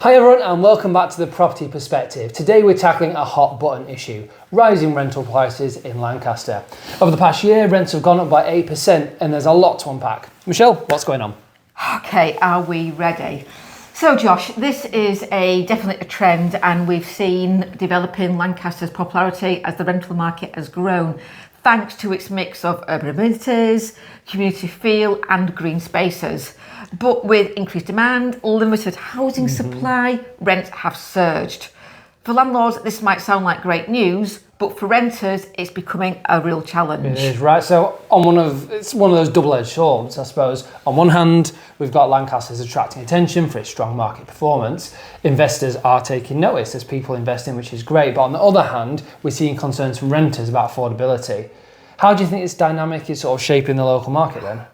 Hi everyone and welcome back to the Property Perspective. Today we're tackling a hot button issue, rising rental prices in Lancaster. Over the past year, rents have gone up by 8% and there's a lot to unpack. Michelle, what's going on? Okay, are we ready? So Josh, this is definitely a trend, and we've seen developing Lancaster's popularity as the rental market has grown, thanks to its mix of urban amenities, community feel and green spaces. But with increased demand, limited housing supply, rents have surged. For landlords, this might sound like great news, but for renters, it's becoming a real challenge. It is, right. So it's one of those double-edged swords, I suppose. On one hand, we've got Lancaster's attracting attention for its strong market performance. Investors are taking notice as people invest in, which is great. But on the other hand, we're seeing concerns from renters about affordability. How do you think this dynamic is sort of shaping the local market then?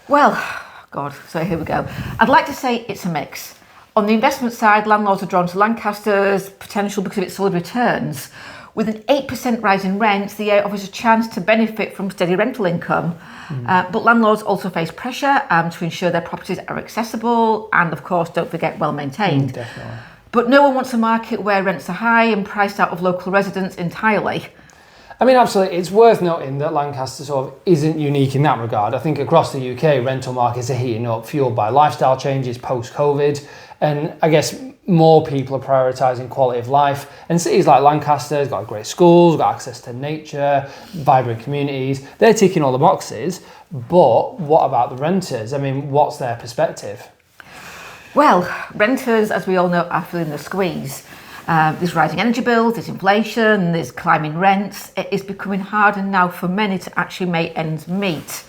Well, God, so here we go. I'd like to say it's a mix. On the investment side, landlords are drawn to Lancaster's potential because of its solid returns. With an 8% rise in rents, the area offers a chance to benefit from steady rental income. But landlords also face pressure to ensure their properties are accessible and, of course, don't forget, well maintained. Definitely. But no one wants a market where rents are high and priced out of local residents entirely. I mean, absolutely. It's worth noting that Lancaster sort of isn't unique in that regard. I think across the UK, rental markets are heating up, fueled by lifestyle changes post-COVID. And I guess more people are prioritising quality of life. And cities like Lancaster have got great schools, got access to nature, vibrant communities. They're ticking all the boxes. But what about the renters? I mean, what's their perspective? Well, renters, as we all know, are feeling the squeeze. There's rising energy bills, there's inflation, there's climbing rents. It is becoming harder now for many to actually make ends meet.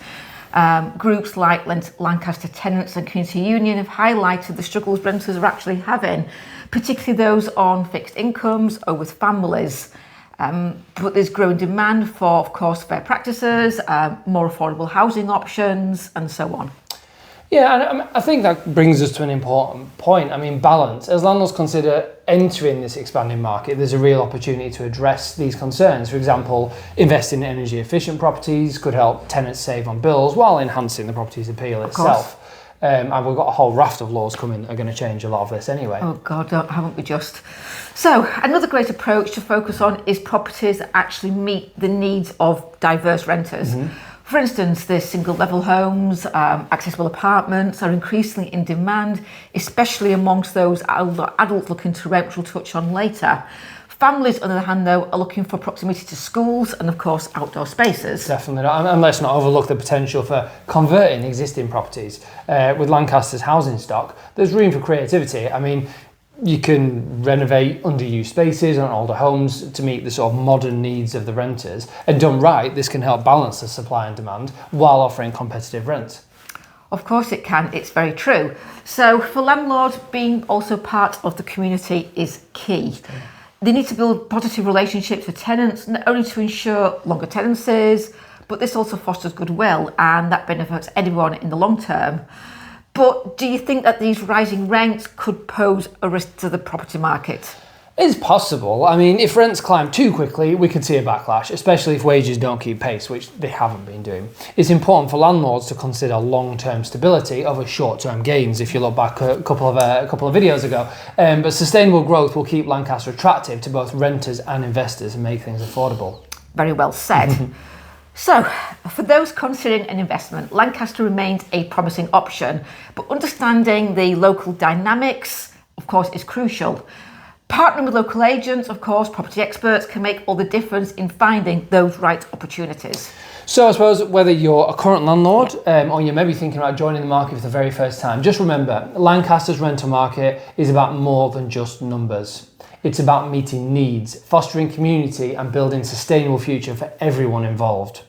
Groups like Lancaster Tenants and Community Union have highlighted the struggles renters are actually having, particularly those on fixed incomes or with families. But there's growing demand for, of course, fair practices, more affordable housing options, and so on. Yeah, and I think that brings us to an important point. I mean, balance. As landlords consider entering this expanding market, there's a real opportunity to address these concerns. For example, investing in energy efficient properties could help tenants save on bills while enhancing the property's appeal itself. And we've got a whole raft of laws coming that are going to change a lot of this anyway. Oh God, haven't we just? So another great approach to focus on is properties that actually meet the needs of diverse renters. For instance, the single-level homes, accessible apartments are increasingly in demand, especially amongst those adults looking to rent, which we'll touch on later. Families, on the other hand, though, are looking for proximity to schools and, of course, outdoor spaces. Definitely not. And let's not overlook the potential for converting existing properties. With Lancaster's housing stock, there's room for creativity. I mean, you can renovate underused spaces on older homes to meet the sort of modern needs of the renters. And done right, this can help balance the supply and demand while offering competitive rents. Of course it can, it's very true. So for landlords, being also part of the community is key. They need to build positive relationships with tenants, not only to ensure longer tenancies, but this also fosters goodwill and that benefits everyone in the long term. But do you think that these rising rents could pose a risk to the property market? It's possible. I mean, if rents climb too quickly, we could see a backlash, especially if wages don't keep pace, which they haven't been doing. It's important for landlords to consider long-term stability over short-term gains, if you look back a couple of videos ago. But sustainable growth will keep Lancaster attractive to both renters and investors and make things affordable. Very well said. So, for those considering an investment, Lancaster remains a promising option, but understanding the local dynamics, of course, is crucial. Partnering with local agents, of course, property experts can make all the difference in finding those right opportunities. So I suppose whether you're a current landlord or you're maybe thinking about joining the market for the very first time, just remember, Lancaster's rental market is about more than just numbers. It's about meeting needs, fostering community and building a sustainable future for everyone involved.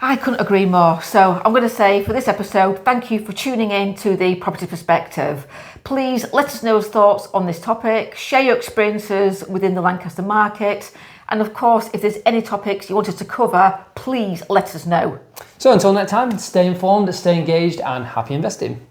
I couldn't agree more. So I'm going to say for this episode, thank you for tuning in to the Property Perspective. Please let us know your thoughts on this topic, share your experiences within the Lancaster market, and of course, if there's any topics you want us to cover, please let us know. So until next time, stay informed, stay engaged and happy investing.